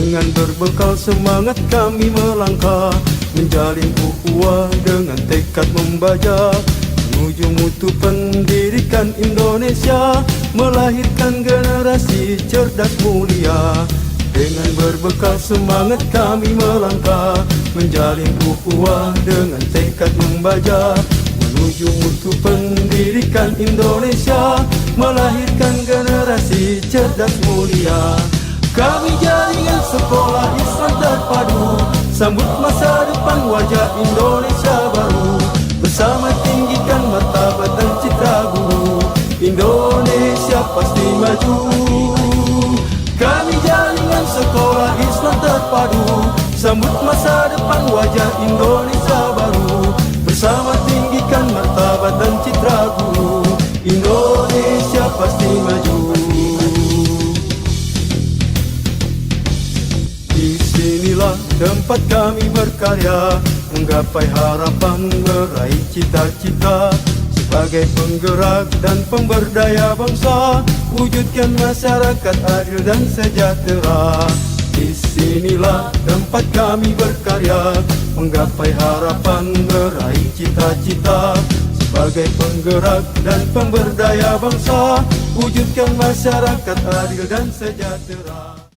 Dengan berbekal semangat kami melangkah, menjalin ukhuwah dengan tekad membajak, menuju mutu pendidikan Indonesia, melahirkan generasi cerdas mulia. Dengan berbekal semangat kami melangkah, menjalin ukhuwah dengan tekad membajak, menuju mutu pendidikan Indonesia, melahirkan generasi cerdas mulia. Kami jaringan sekolah Islam terpadu, sambut masa depan wajah Indonesia baru. Bersama tinggikan martabat dan citra guru, Indonesia pasti maju. Kami jaringan sekolah Islam terpadu, sambut masa depan wajah Indonesia baru. Bersama tinggikan martabat dan citra guru, Indonesia pasti maju. Disinilah tempat kami berkarya, menggapai harapan, meraih cita-cita. Sebagai penggerak dan pemberdaya bangsa, wujudkan masyarakat adil dan sejahtera. Disinilah tempat kami berkarya, menggapai harapan, meraih cita-cita. Sebagai penggerak dan pemberdaya bangsa, wujudkan masyarakat adil dan sejahtera.